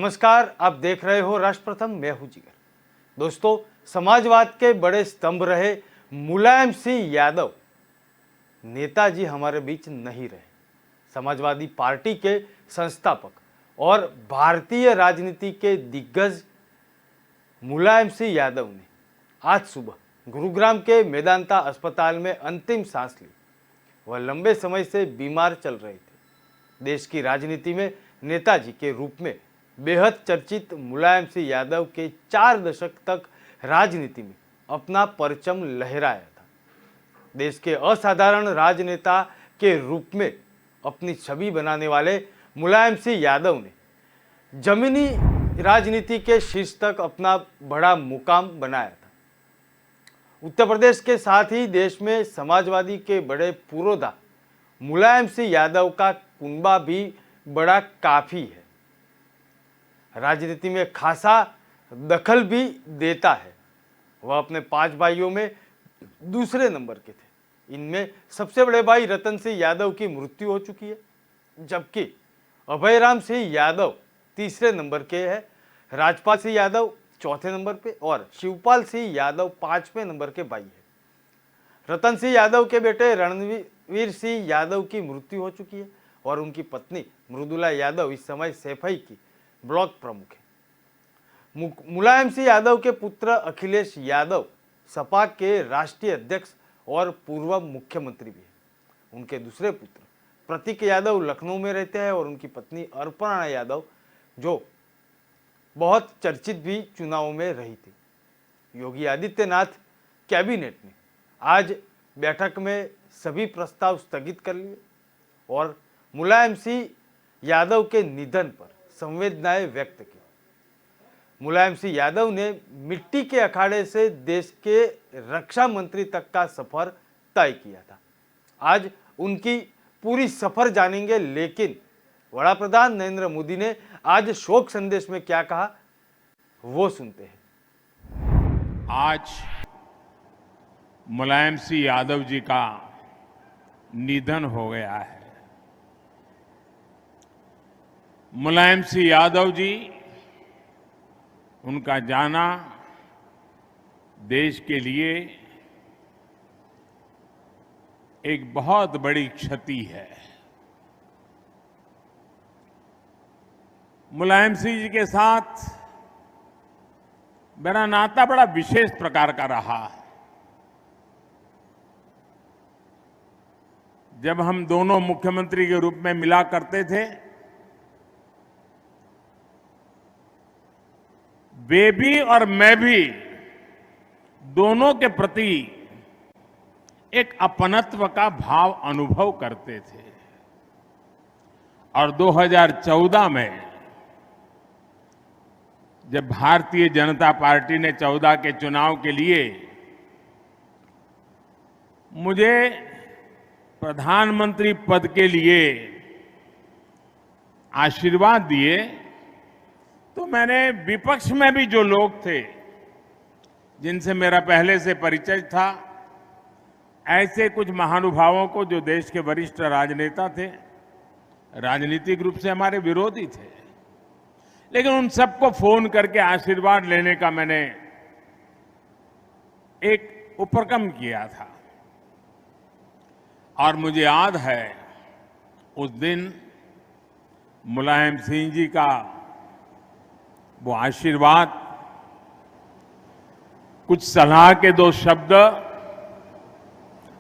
नमस्कार, आप देख रहे हो राष्ट्र प्रथम, मैं हूं जिगर। दोस्तों, समाजवाद के बड़े स्तंभ रहे मुलायम सिंह यादव नेताजी हमारे बीच नहीं रहे। समाजवादी पार्टी के संस्थापक और भारतीय राजनीति के दिग्गज मुलायम सिंह यादव ने आज सुबह गुरुग्राम के मेदांता अस्पताल में अंतिम सांस ली। वह लंबे समय से बीमार चल रहे थे। देश की राजनीति में नेताजी के रूप में बेहद चर्चित मुलायम सिंह यादव के 4 दशक तक राजनीति में अपना परचम लहराया था। देश के असाधारण राजनेता के रूप में अपनी छवि बनाने वाले मुलायम सिंह यादव ने जमीनी राजनीति के शीर्ष तक अपना बड़ा मुकाम बनाया था। उत्तर प्रदेश के साथ ही देश में समाजवादी के बड़े पुरोधा मुलायम सिंह यादव का कुनबा भी बड़ा काफी है। राजनीति में खासा दखल भी देता है। वह अपने 5 भाइयों में दूसरे नंबर के थे। इनमें सबसे बड़े भाई रतन सिंह यादव की मृत्यु हो चुकी है, जबकि अभयराम सिंह यादव तीसरे नंबर के हैं, राजपाल सिंह यादव चौथे नंबर पे और शिवपाल सिंह यादव 5वें नंबर के भाई है। रतन सिंह यादव के बेटे रणवीर सिंह यादव की मृत्यु हो चुकी है और उनकी पत्नी मृदुला यादव इस समय सैफई की ब्लॉक प्रमुख है। मुलायम सिंह यादव के पुत्र अखिलेश यादव सपा के राष्ट्रीय अध्यक्ष और पूर्व मुख्यमंत्री भी हैं। उनके दूसरे पुत्र प्रतीक यादव लखनऊ में रहते हैं और उनकी पत्नी अर्पणा यादव जो बहुत चर्चित भी चुनावों में रही थी। योगी आदित्यनाथ कैबिनेट ने आज बैठक में सभी प्रस्ताव स्थगित कर लिए और मुलायम सिंह यादव के निधन पर संवेदनाएं व्यक्त की। मुलायम सिंह यादव ने मिट्टी के अखाड़े से देश के रक्षा मंत्री तक का सफर तय किया था। आज उनकी पूरी सफर जानेंगे, लेकिन वड़ा प्रधान नरेंद्र मोदी ने आज शोक संदेश में क्या कहा वो सुनते हैं। आज मुलायम सिंह यादव जी का निधन हो गया है। मुलायम सिंह यादव जी, उनका जाना देश के लिए एक बहुत बड़ी क्षति है। मुलायम सिंह जी के साथ मेरा नाता बड़ा विशेष प्रकार का रहा। जब हम दोनों मुख्यमंत्री के रूप में मिला करते थे, वे भी और मैं भी दोनों के प्रति एक अपनत्व का भाव अनुभव करते थे। और 2014 में जब भारतीय जनता पार्टी ने 14 के चुनाव के लिए मुझे प्रधानमंत्री पद के लिए आशीर्वाद दिए, तो मैंने विपक्ष में भी जो लोग थे जिनसे मेरा पहले से परिचय था, ऐसे कुछ महानुभावों को जो देश के वरिष्ठ राजनेता थे, राजनीतिक रूप से हमारे विरोधी थे, लेकिन उन सबको फोन करके आशीर्वाद लेने का मैंने एक उपक्रम किया था। और मुझे याद है उस दिन मुलायम सिंह जी का वो आशीर्वाद, कुछ सलाह के 2 शब्द,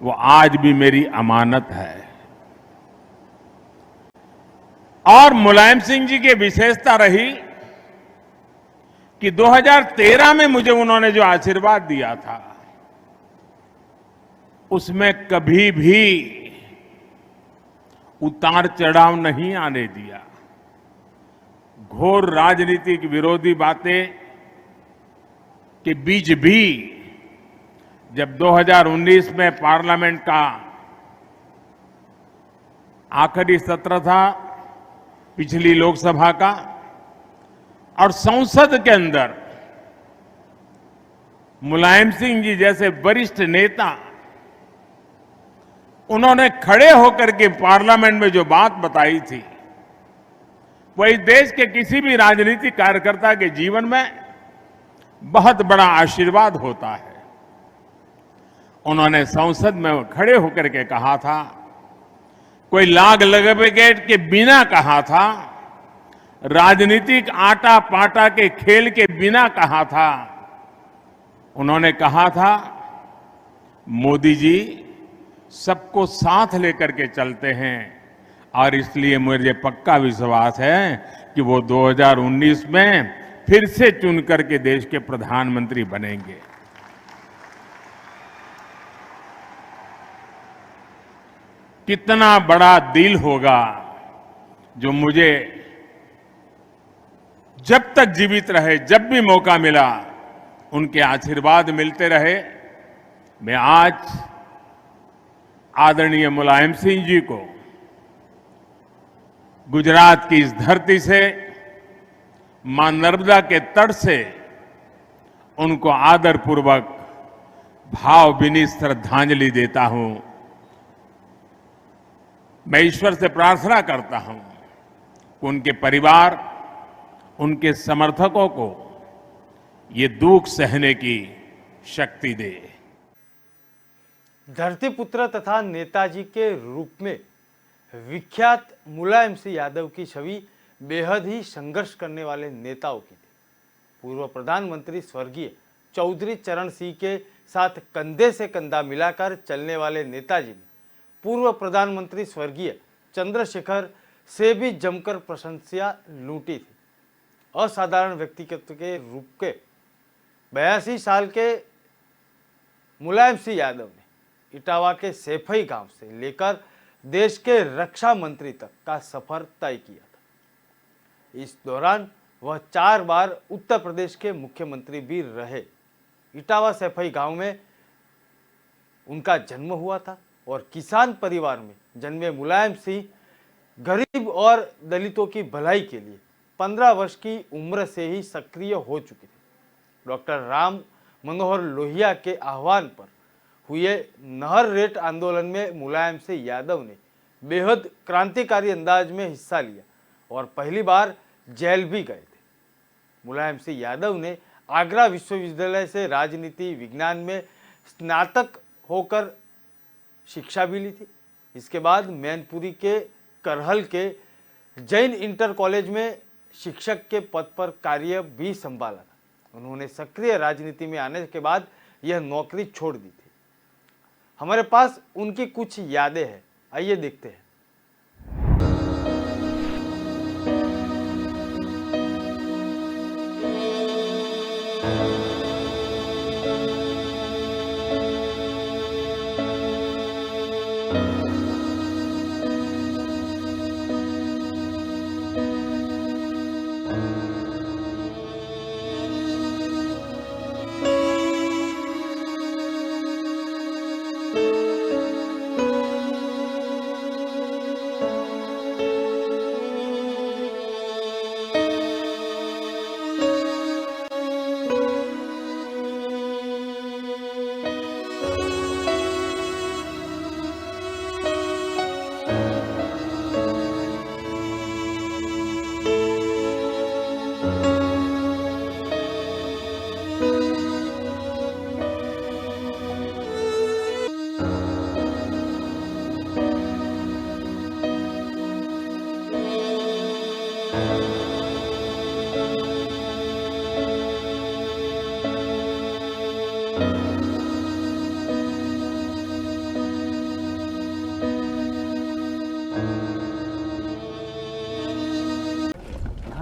वो आज भी मेरी अमानत है। और मुलायम सिंह जी की विशेषता रही कि 2013 में मुझे उन्होंने जो आशीर्वाद दिया था, उसमें कभी भी उतार चढ़ाव नहीं आने दिया। घोर राजनीतिक विरोधी बातें के बीच भी जब 2019 में पार्लियामेंट का आखिरी सत्र था, पिछली लोकसभा का, और संसद के अंदर मुलायम सिंह जी जैसे वरिष्ठ नेता, उन्होंने खड़े होकर के पार्लियामेंट में जो बात बताई थी, वही देश के किसी भी राजनीतिक कार्यकर्ता के जीवन में बहुत बड़ा आशीर्वाद होता है। उन्होंने संसद में खड़े होकर के कहा था, कोई लाग लपेट के बिना कहा था, राजनीतिक आटा पाटा के खेल के बिना कहा था। उन्होंने कहा था, मोदी जी सबको साथ लेकर के चलते हैं और इसलिए मुझे पक्का विश्वास है कि वो 2019 में फिर से चुन करके देश के प्रधानमंत्री बनेंगे। कितना बड़ा दिल होगा जो मुझे जब तक जीवित रहे, जब भी मौका मिला, उनके आशीर्वाद मिलते रहे। मैं आज आदरणीय मुलायम सिंह जी को गुजरात की इस धरती से, मां नर्मदा के तट से उनको आदरपूर्वक भावभीनी श्रद्धांजलि देता हूं। मैं ईश्वर से प्रार्थना करता हूं कि उनके परिवार, उनके समर्थकों को ये दुख सहने की शक्ति दे। धरती पुत्र तथा नेताजी के रूप में विख्यात मुलायम सिंह यादव की छवि बेहद ही संघर्ष करने वाले नेताओं की थी। पूर्व प्रधानमंत्री स्वर्गीय चौधरी चरण सिंह के साथ कंधे से कंधा मिलाकर चलने वाले नेताजी ने पूर्व प्रधानमंत्री स्वर्गीय चंद्रशेखर से भी जमकर प्रशंसा लूटी थी। असाधारण व्यक्तित्व के रूप के 82 साल के मुलायम सिंह यादव ने इटावा के सैफई गांव से लेकर देश के रक्षा मंत्री तक का सफर तय किया था। इस दौरान वह 4 बार उत्तर प्रदेश के मुख्यमंत्री भी रहे। इटावा सैफई गांव में उनका जन्म हुआ था और किसान परिवार में जन्मे मुलायम सिंह गरीब और दलितों की भलाई के लिए 15 वर्ष की उम्र से ही सक्रिय हो चुके थे। डॉक्टर राम मनोहर लोहिया के आह्वान पर हुए नहर रेट आंदोलन में मुलायम सिंह यादव ने बेहद क्रांतिकारी अंदाज में हिस्सा लिया और पहली बार जेल भी गए थे। मुलायम सिंह यादव ने आगरा विश्वविद्यालय से राजनीति विज्ञान में स्नातक होकर शिक्षा भी ली थी। इसके बाद मैनपुरी के करहल के जैन इंटर कॉलेज में शिक्षक के पद पर कार्य भी संभाला था। उन्होंने सक्रिय राजनीति में आने के बाद यह नौकरी छोड़ दी थी। हमारे पास उनकी कुछ यादें हैं, आइए देखते हैं।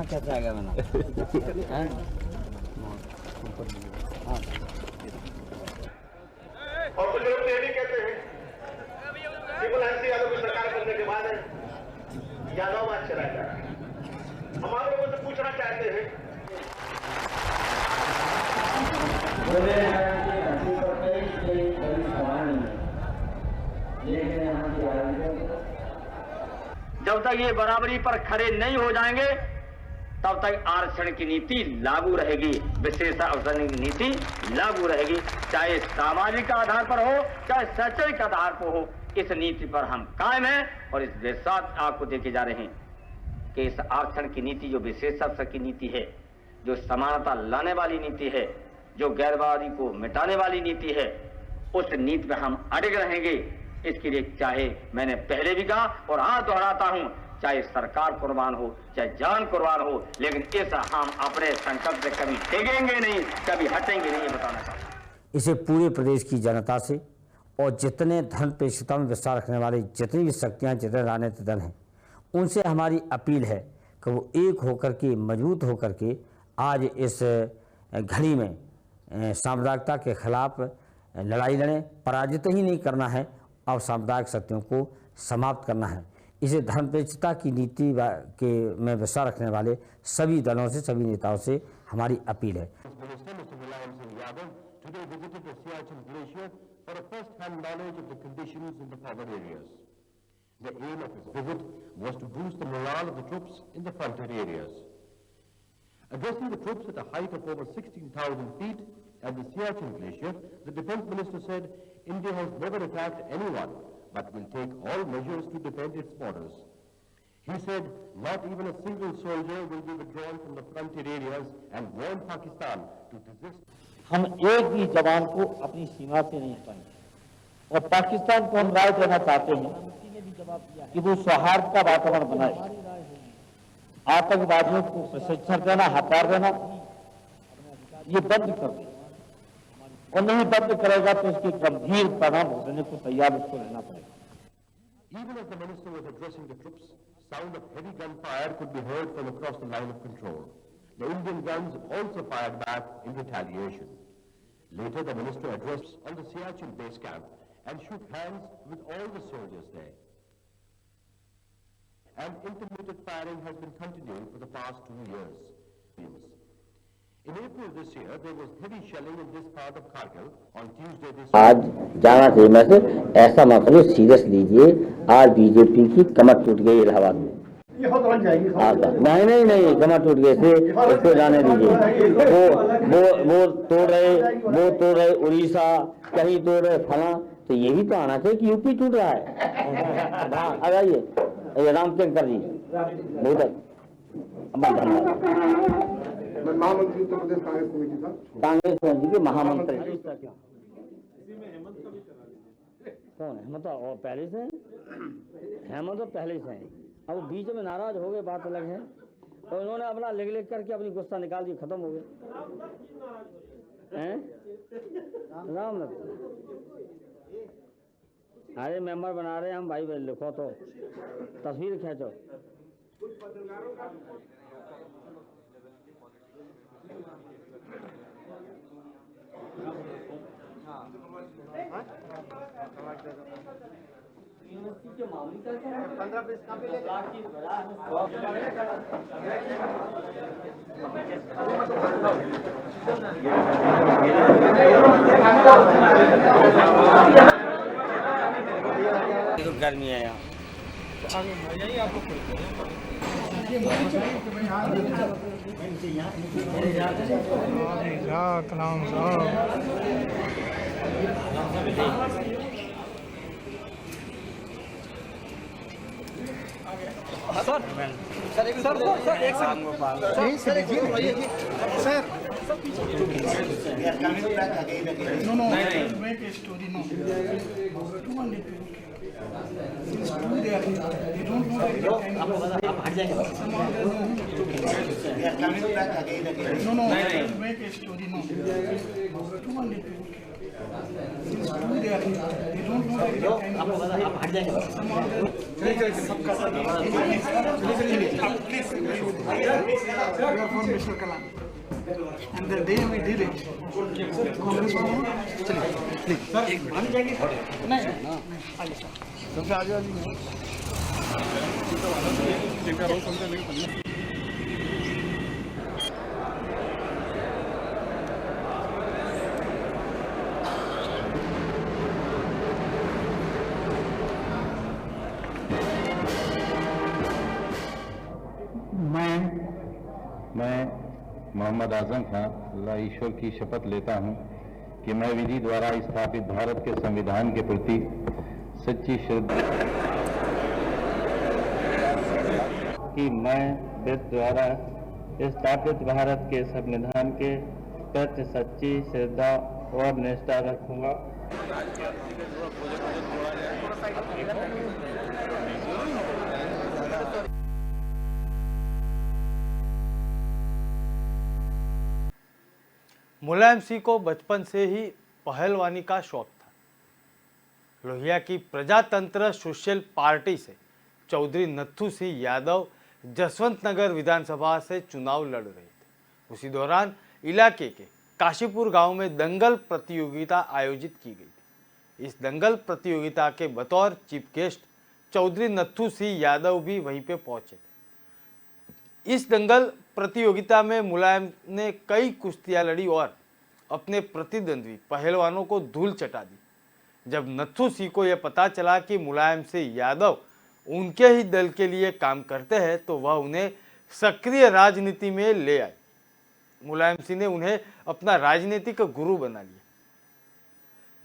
कैसे आ गया मैंने और कुछ लोग ये भी कहते हैं कि मुलायम सिंह यादव की सरकार बनने के बाद यादव आज चला गया। हम आप लोगों से पूछना चाहते हैं जब तक ये बराबरी पर खड़े नहीं हो जाएंगे तब तक आरक्षण की नीति लागू रहेगी, विशेष अवसर की नीति लागू रहेगी, चाहे सामाजिक आधार पर हो चाहे शैक्षणिक आधार पर हो। इस नीति पर हम कायम हैं और इस साथ आपको देखे जा रहे हैं। कि इस आरक्षण की नीति जो विशेष अवसर की नीति है, जो समानता लाने वाली नीति है, जो गैरवादी को मिटाने वाली नीति है, उस नीति में हम अड़िग रहेंगे। इसके लिए चाहे मैंने पहले भी कहा और आज दोहराता हूं, चाहे सरकार कुर्बान हो, चाहे जान कुर्बान हो, लेकिन इस हम अपने संकल्प से कभी टेकेंगे नहीं, कभी हटेंगे नहीं, ये बताना चाहता हूं। इसे पूरे प्रदेश की जनता से और जितने धर्मनिरपेक्षता में विश्वास रखने वाले जितनी भी शक्तियाँ, जितने राजनीतिक दल हैं, उनसे हमारी अपील है कि वो एक होकर के, मजबूत होकर के आज इस घड़ी में सांप्रदायिकता के खिलाफ लड़ाई लड़ें। पराजित ही नहीं करना है और सांप्रदायिक शक्तियों को समाप्त करना है। इसे धर्मनिरपेक्षता की नीति में विश्वास रखने वाले सभी दलों से, सभी नेताओं से हमारी अपील है। Today visited the Siachen Glacier for a first-hand knowledge of the conditions in the former areas. The aim of his visit was to boost the morale of the troops in the frontier areas. Addressing the troops at a height of over 16,000 feet at the Siachen Glacier, the Defense Minister said India has never attacked anyone but will take all measures to defend its borders. He said not even a single soldier will be withdrawn from the frontier areas and warned Pakistan to desist. हम एक भी जवान को अपनी सीमा से नहीं हटाएंगे और पाकिस्तान को हम राय देना चाहते हैं कि वो सौहार्द का वातावरण बनाए। आतंकवादियों को प्रशिक्षण देना, हथियार देना, ये बंद कर दे और नहीं बंद करेगा तो उसके गंभीर परिणाम होने को तैयार उसको रहना पड़ेगा। Even as the minister was addressing the troops, sound of heavy gunfire could be heard from across the line of control. The Indian guns also fired back in retaliation. Later, the minister addressed on the Siachen base camp and shook hands with all the soldiers there. And intermittent firing has been continuing for the past 2 years. In April this year, there was heavy shelling in this part of Kargil. On Tuesday this आज जाना चाहिए message, ऐसा मत करो, serious लीजिए। आज BJP की कमर टूट गई इलाहाबाद में। नहीं कमर टूट गए थे, इसको जाने दीजिए। वो तोड़ रहे उड़ीसा, कहीं तोड़ रहे फला, तो ये भी तो आना चाहिए कि यूपी टूट रहा है। आ जाइए रामचंद्र जी, बहुत महामंत्री उत्तर प्रदेश कांग्रेस कमेटी था, कांग्रेस कमेटी के महामंत्री कौन है? हेमंत तो पहले से हेमंत तो पहले से है। अब बीच में नाराज हो गए, बात अलग है। और इन्होंने अपना लिख करके अपनी गुस्सा निकाल दी, खत्म हो गए हैं। राम अरे मेंबर बना रहे हैं हम भाई, लिखो तो तस्वीर खींचो। गर्मी है यहाँ। कलाम सर एक And the day we did it, Congress मैं मोहम्मद आजम खां अल्लाह ईश्वर की शपथ लेता हूं कि मैं विधि द्वारा स्थापित भारत के संविधान के प्रति सच्ची श्रद्धा कि मैं वेद द्वारा स्थापित भारत के संविधान के प्रति सच्ची श्रद्धा और निष्ठा रखूंगा। मुलायम सिंह को बचपन से ही पहलवानी का शौक था। लोहिया की प्रजातंत्र सोशल पार्टी से चौधरी नत्थू सिंह यादव जसवंत नगर विधानसभा से चुनाव लड़ रहे थे। उसी दौरान इलाके के काशीपुर गांव में दंगल प्रतियोगिता आयोजित की गई थी। इस दंगल प्रतियोगिता के बतौर चीफ गेस्ट चौधरी नत्थू सिंह यादव भी वहीं पे पहुंचे थे। इस दंगल प्रतियोगिता में मुलायम ने कई कुश्तियां लड़ी और अपने प्रतिद्वंद्वी पहलवानों को धूल चटा दी। जब नत्थू सिंह को यह पता चला कि मुलायम सिंह यादव उनके ही दल के लिए काम करते हैं तो वह उन्हें सक्रिय राजनीति में ले आए। मुलायम सिंह ने उन्हें अपना राजनीतिक गुरु बना लिया।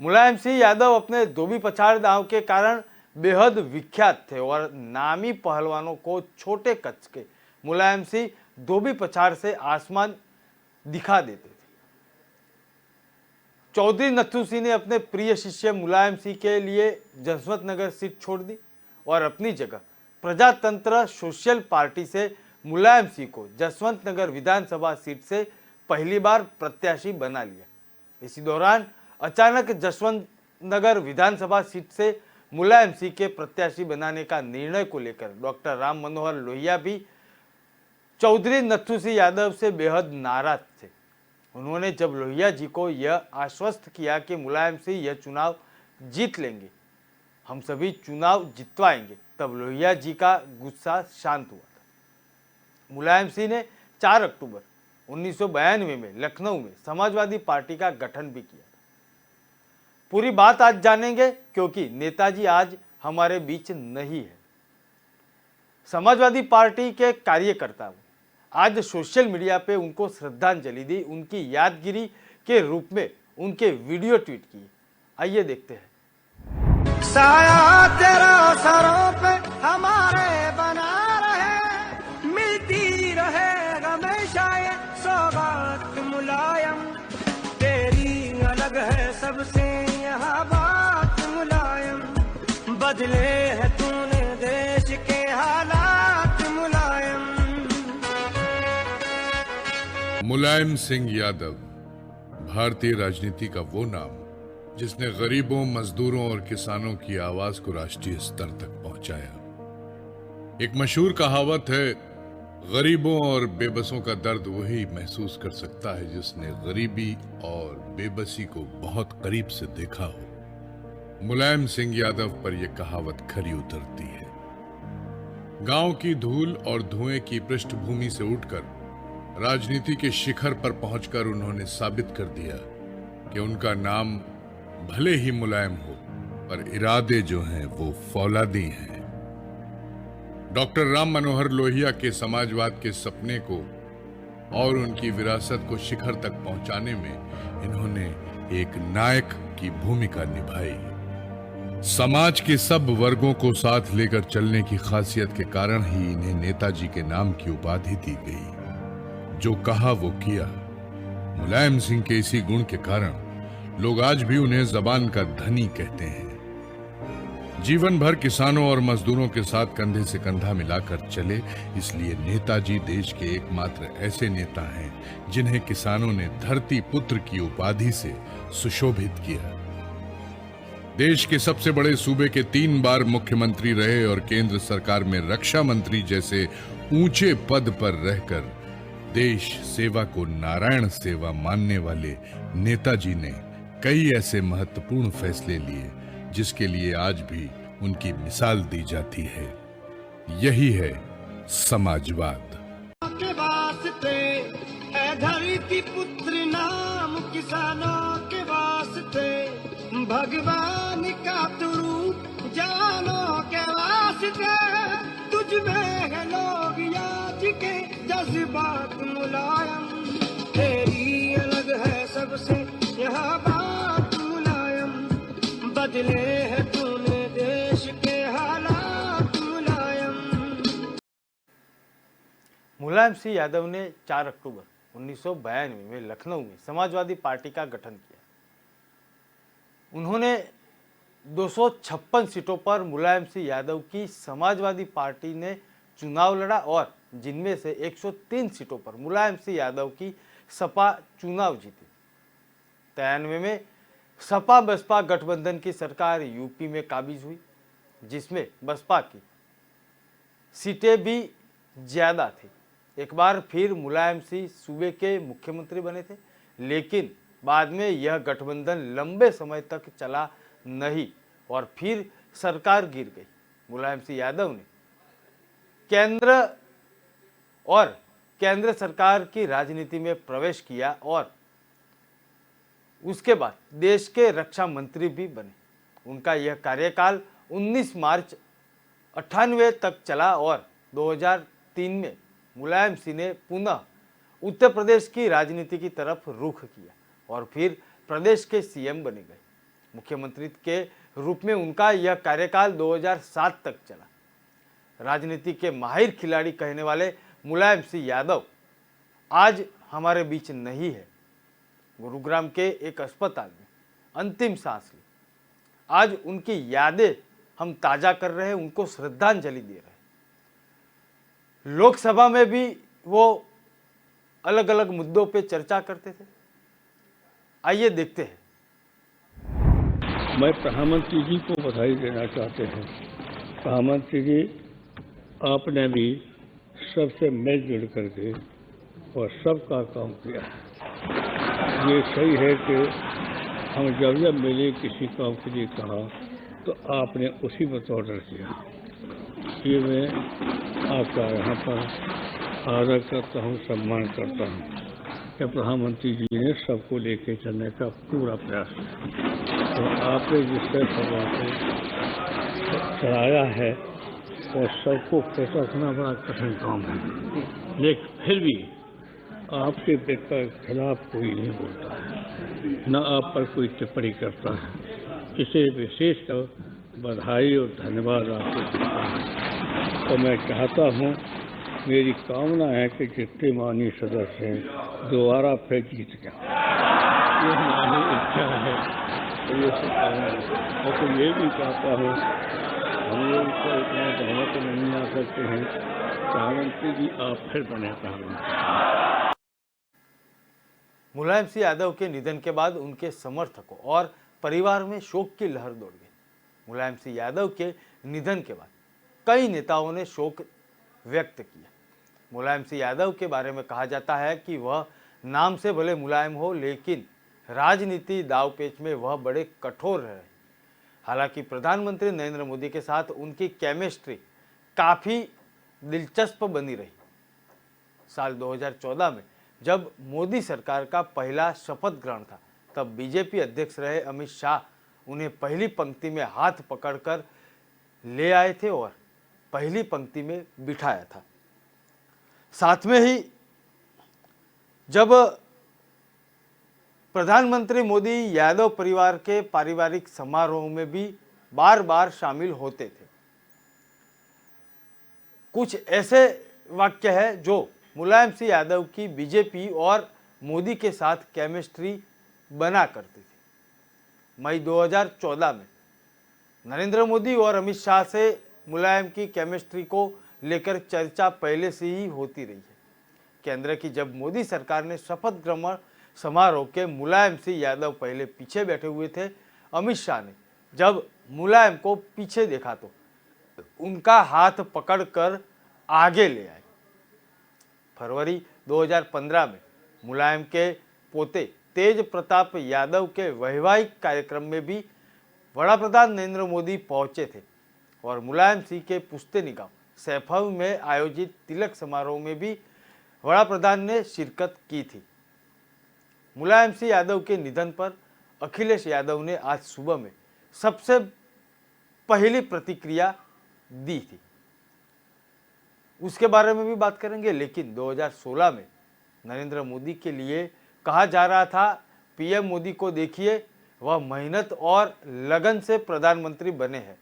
मुलायम सिंह यादव अपने धोबी पछाड़ दांव के कारण बेहद विख्यात थे और नामी पहलवानों को छोटे कच के मुलायम सिंह धोबी पछाड़ से आसमान दिखा देते थे। चौधरी नत्थू सिंह ने अपने प्रिय शिष्य मुलायम सिंह के लिए जसवंत नगर सीट छोड़ दी और अपनी जगह प्रजातंत्र सोशल पार्टी से मुलायम सिंह को जसवंत नगर विधानसभा सीट से पहली बार प्रत्याशी बना लिया। इसी दौरान अचानक जसवंत नगर विधानसभा सीट से मुलायम सिंह के प्रत्याशी बनाने का निर्णय को लेकर डॉक्टर राम मनोहर लोहिया भी चौधरी नत्थू सिंह यादव से बेहद नाराज थे। उन्होंने जब लोहिया जी को यह आश्वस्त किया कि मुलायम सिंह यह चुनाव जीत लेंगे, हम सभी चुनाव जितवाएंगे, तब लोहिया जी का गुस्सा शांत हुआ था। मुलायम सिंह ने 4 अक्टूबर 1992 में लखनऊ में समाजवादी पार्टी का गठन भी किया था। पूरी बात आज जानेंगे क्योंकि नेताजी आज हमारे बीच नहीं है। समाजवादी पार्टी के कार्यकर्ताओं आज सोशल मीडिया पे उनको श्रद्धांजलि दी, उनकी यादगिरी के रूप में उनके वीडियो ट्वीट किए। आइए देखते हैं। साया तेरा सरों पे हमारे बना रहे, मिलती रहे हमेशा ये सौगात मुलायम, तेरी अलग है सबसे यहाँ बात मुलायम, बदले है तूने देश के हालात मुलायम। मुलायम सिंह यादव भारतीय राजनीति का वो नाम जिसने गरीबों, मजदूरों और किसानों की आवाज को राष्ट्रीय स्तर तक पहुंचाया। एक मशहूर कहावत है, गरीबों और बेबसों का दर्द वही महसूस कर सकता है जिसने गरीबी और बेबसी को बहुत करीब से देखा हो। मुलायम सिंह यादव पर यह कहावत खरी उतरती है। गांव की धूल और धुएं की पृष्ठभूमि से उठकर राजनीति के शिखर पर पहुंचकर उन्होंने साबित कर दिया कि उनका नाम भले ही मुलायम हो पर इरादे जो हैं वो फौलादी हैं। डॉक्टर राम मनोहर लोहिया के समाजवाद के सपने को और उनकी विरासत को शिखर तक पहुंचाने में इन्होंने एक नायक की भूमिका निभाई। समाज के सब वर्गों को साथ लेकर चलने की खासियत के कारण ही इन्हें नेताजी के नाम की उपाधि दी गई। जो कहा वो किया। मुलायम सिंह के इसी गुण के कारण लोग आज भी उन्हें जबान का धनी कहते हैं। जीवन भर किसानों और मजदूरों के साथ कंधे से कंधा मिलाकर चले, इसलिए नेताजी देश के एकमात्र ऐसे नेता हैं जिन्हें किसानों ने धरती पुत्र की उपाधि से सुशोभित किया। देश के सबसे बड़े सूबे के 3 बार मुख्यमंत्री रहे और केंद्र सरकार में रक्षा मंत्री जैसे ऊंचे पद पर रहकर देश सेवा को नारायण सेवा मानने वाले नेताजी ने कई ऐसे महत्वपूर्ण फैसले लिए जिसके लिए आज भी उनकी मिसाल दी जाती है। यही है समाजवाद। के वास्ते है धरती पुत्र नाम, किसानों के वास्ते भगवान का तू रूप, जानो के वास्ते तुझ में है लोग याद के जज्बात मुलायम, तेरी अलग है सबसे यहाँ बात मुलायम, बदले है तूने देश के हालात मुलायम। मुलायम सिंह यादव ने 4 अक्टूबर 1992 में लखनऊ में समाजवादी पार्टी का गठन किया। उन्होंने 256 सीटों पर मुलायम सिंह यादव की समाजवादी पार्टी ने चुनाव लड़ा और जिनमें से 103 सीटों पर मुलायम सिंह यादव की सपा चुनाव जीती। 93 में सपा बसपा गठबंधन की सरकार यूपी में काबिज हुई, जिसमें बसपा की सीटें भी ज्यादा थी। एक बार फिर मुलायम सिंह सूबे के मुख्यमंत्री बने थे, लेकिन बाद में यह गठबंधन लंबे समय तक चला नहीं और फिर सरकार गिर गई। मुलायम सिंह यादव ने केंद्र सरकार की राजनीति में प्रवेश किया और उसके बाद देश के रक्षा मंत्री भी बने। उनका यह कार्यकाल 19 मार्च 98 तक चला और 2003 में मुलायम सिंह ने पुनः उत्तर प्रदेश की राजनीति की तरफ रुख किया और फिर प्रदेश के सीएम बने गए। मुख्यमंत्री के रूप में उनका यह कार्यकाल 2007 तक चला। राजनीति के माहिर खिलाड़ी कहने वाले मुलायम सिंह यादव आज हमारे बीच नहीं है। गुरुग्राम के एक अस्पताल में अंतिम सांस ली। आज उनकी यादें हम ताजा कर रहे हैं, उनको श्रद्धांजलि दे रहे हैं। लोकसभा में भी वो अलग अलग मुद्दों पे चर्चा करते थे। आइए देखते हैं। मैं प्रधानमंत्री जी को बधाई देना चाहते हैं। प्रधानमंत्री जी, आपने भी सबसे मिलजुल करके और सबका काम किया। ये सही है कि हम जब मिले किसी काम के लिए कहा तो आपने उसी पर ऑर्डर किया। ये मैं आपका यहाँ पर आदर करता हूँ, सम्मान करता हूँ कि प्रधानमंत्री जी ने सबको लेके चलने का पूरा प्रयास किया। तो आपने जिससे सभा को चलाया है और सबको खुश रखना बड़ा कठिन काम है, लेकिन फिर भी आपके खिलाफ कोई नहीं बोलता है, न आप पर कोई टिप्पणी करता है। इसे विशेषकर बधाई और धन्यवाद आपको देता हूँ। तो मैं चाहता हूँ, मेरी कामना है कि जितने माननीय सदस्य हैं दोबारा फिर जीत गया। ये हमारी इच्छा है। तो ये और तो ये भी चाहता हूँ, हम लोग तो इतना बहुमत नहीं आ सकते हैं, प्रधानमंत्री जी आप फिर बने प्रधानमंत्री। मुलायम सिंह यादव के निधन के बाद उनके समर्थकों और परिवार में शोक की लहर दौड़ गई। मुलायम सिंह यादव के निधन के बाद कई नेताओं ने शोक व्यक्त किया। मुलायम सिंह यादव के बारे में कहा जाता है कि वह नाम से भले मुलायम हो, लेकिन राजनीति दावपेच में वह बड़े कठोर रहे। हालांकि प्रधानमंत्री नरेंद्र मोदी के साथ उनकी केमिस्ट्री काफी दिलचस्प बनी रही। साल 2014 में जब मोदी सरकार का पहला शपथ ग्रहण था, तब बीजेपी अध्यक्ष रहे अमित शाह उन्हें पहली पंक्ति में हाथ पकड़कर ले आए थे और पहली पंक्ति में बिठाया था। साथ में ही जब प्रधानमंत्री मोदी यादव परिवार के पारिवारिक समारोह में भी बार बार शामिल होते थे। कुछ ऐसे वाक्य है जो मुलायम सिंह यादव की बीजेपी और मोदी के साथ केमिस्ट्री बना करती थी। मई 2014 में नरेंद्र मोदी और अमित शाह से मुलायम की केमिस्ट्री को लेकर चर्चा पहले से ही होती रही है। केंद्र की जब मोदी सरकार ने शपथ ग्रहण समारोह के मुलायम सिंह यादव पहले पीछे बैठे हुए थे। अमित शाह ने जब मुलायम को पीछे देखा तो उनका हाथ पकड़कर आगे ले आए। फरवरी 2015 में मुलायम के पोते तेज प्रताप यादव के वैवाहिक कार्यक्रम में भी वड़ा प्रधान नरेंद्र मोदी पहुंचे थे और मुलायम सिंह के पुश्तैनी गांव सैफव में आयोजित तिलक समारोह में भी वड़ा प्रधान ने शिरकत की थी। मुलायम सिंह यादव के निधन पर अखिलेश यादव ने आज सुबह में सबसे पहली प्रतिक्रिया दी थी, उसके बारे में भी बात करेंगे। लेकिन 2016 में नरेंद्र मोदी के लिए कहा जा रहा था, पीएम मोदी को देखिए, वह मेहनत और लगन से प्रधानमंत्री बने हैं।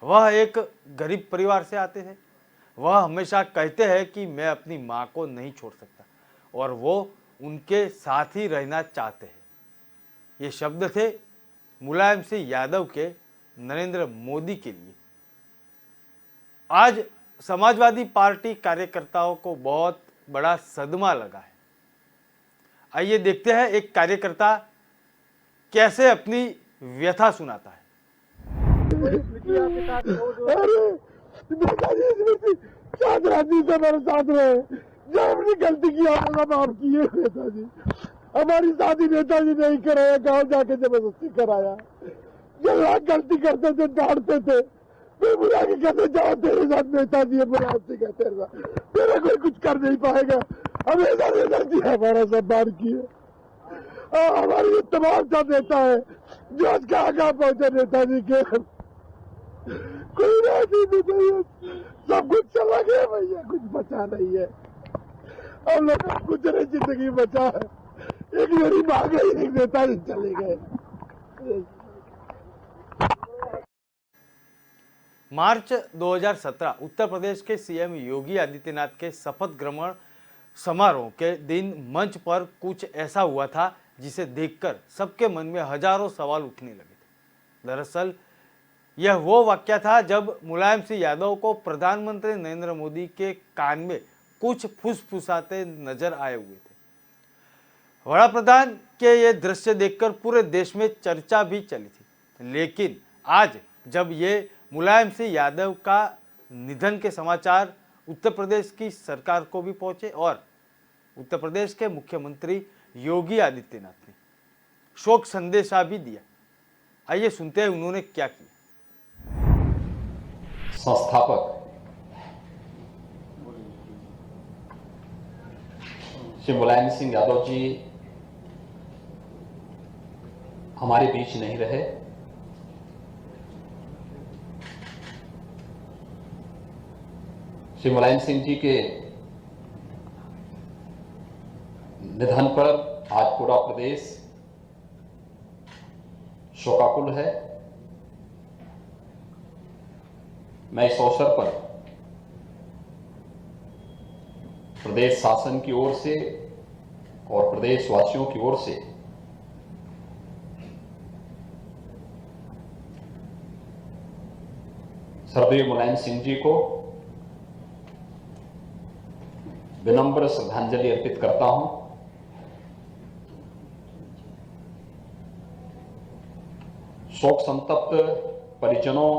वह एक गरीब परिवार से आते थे। वह हमेशा कहते हैं कि मैं अपनी माँ को नहीं छोड़ सकता और वो उनके साथ ही रहना चाहते हैं। ये शब्द थे मुलायम सिंह यादव के नरेंद्र मोदी के लिए। आज समाजवादी पार्टी कार्यकर्ताओं को बहुत बड़ा सदमा लगा है। आइए देखते हैं एक कार्यकर्ता कैसे अपनी व्यथा सुनाता है। हमारे साथ रहे, जो हमने गलती किया होगा माफ किए नेताजी। हमारी शादी नेताजी नहीं कराया, गांव जाके जबरदस्ती कराया। जब लोग गलती करते थे डांटते थे, फिर बुला के कहते जाओ तेरे साथ नेताजी है, बुला से कहते तेरा कोई कुछ कर नहीं पाएगा। हमेशा नेताजी हमारा सम्मान किए और हमारी तमाम सा नेता है जो आज कहाँ पहुंचे नेताजी के। कोई राजनीति नहीं है, सब कुछ चला गया भैया, कुछ बचा नहीं है। हम लोग कुछ नहीं जिंदगी बचा है, एक मेरी माँ गई, एक नेताजी चले गए। मार्च 2017 उत्तर प्रदेश के सीएम योगी आदित्यनाथ के शपथ ग्रहण समारोह के दिन मंच पर कुछ ऐसा हुआ था जिसे देखकर सबके मन में हजारों सवाल उठने लगे थे। दरअसल यह वो वाकया था जब मुलायम सिंह यादव को प्रधानमंत्री नरेंद्र मोदी के कान में कुछ फुसफुसाते नजर आए हुए थे। वड़ा प्रधान के ये दृश्य देखकर पूरे देश में चर्चा भी चली थी। लेकिन आज जब ये मुलायम सिंह यादव का निधन के समाचार उत्तर प्रदेश की सरकार को भी पहुंचे और उत्तर प्रदेश के मुख्यमंत्री योगी आदित्यनाथ ने शोक संदेशा भी दिया। आइए सुनते हैं उन्होंने क्या किया। संस्थापक श्री मुलायम सिंह यादव जी हमारे बीच नहीं रहे। श्री मुलायम सिंह जी के निधन पर आज पूरा प्रदेश शोकाकुल है। मैं इस अवसर पर प्रदेश शासन की ओर से और प्रदेशवासियों की ओर से स्वर्गीय मुलायम सिंह जी को विनम्र श्रद्धांजलि अर्पित करता हूं। शोक संतप्त परिजनों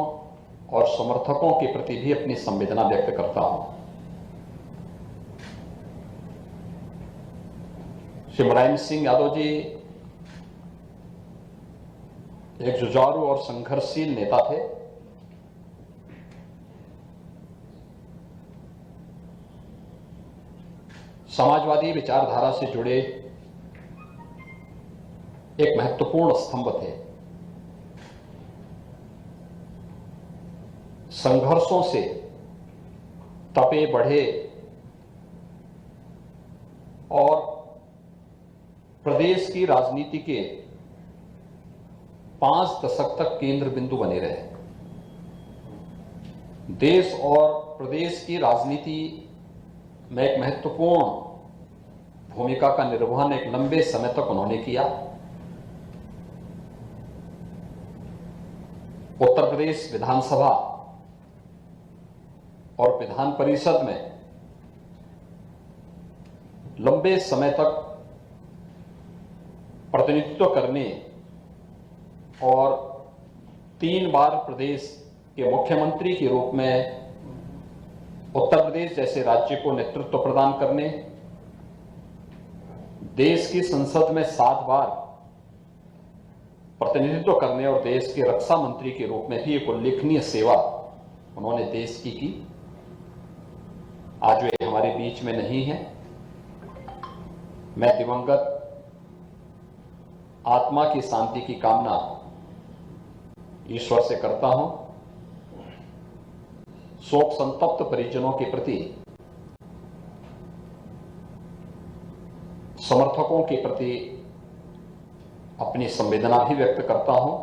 और समर्थकों के प्रति भी अपनी संवेदना व्यक्त करता हूं। श्री मुलायम सिंह यादव जी एक जुझारू और संघर्षशील नेता थे। समाजवादी विचारधारा से जुड़े एक महत्वपूर्ण स्तंभ थे। संघर्षों से तपे बढ़े और प्रदेश की राजनीति के 5 दशक तक केंद्र बिंदु बने रहे। देश और प्रदेश की राजनीति में एक महत्वपूर्ण भूमिका का निर्वहन एक लंबे समय तक उन्होंने किया। उत्तर प्रदेश विधानसभा और विधान परिषद में लंबे समय तक प्रतिनिधित्व करने और 3 बार प्रदेश के मुख्यमंत्री के रूप में उत्तर प्रदेश जैसे राज्य को नेतृत्व प्रदान करने, देश की संसद में 7 बार प्रतिनिधित्व करने और देश के रक्षा मंत्री के रूप में भी एक उल्लेखनीय सेवा उन्होंने देश की। आज वे हमारे बीच में नहीं है। मैं दिवंगत आत्मा की शांति की कामना ईश्वर से करता हूं। शोक संतप्त परिजनों के प्रति, समर्थकों के प्रति अपनी संवेदना भी व्यक्त करता हूं।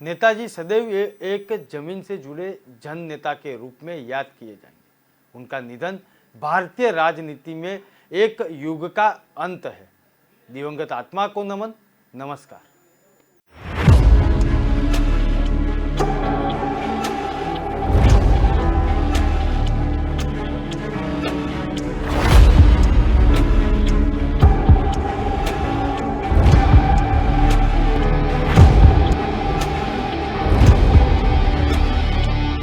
नेताजी सदैव एक जमीन से जुड़े जन नेता के रूप में याद किए जाएंगे। उनका निधन भारतीय राजनीति में एक युग का अंत है। दिवंगत आत्मा को नमन। नमस्कार।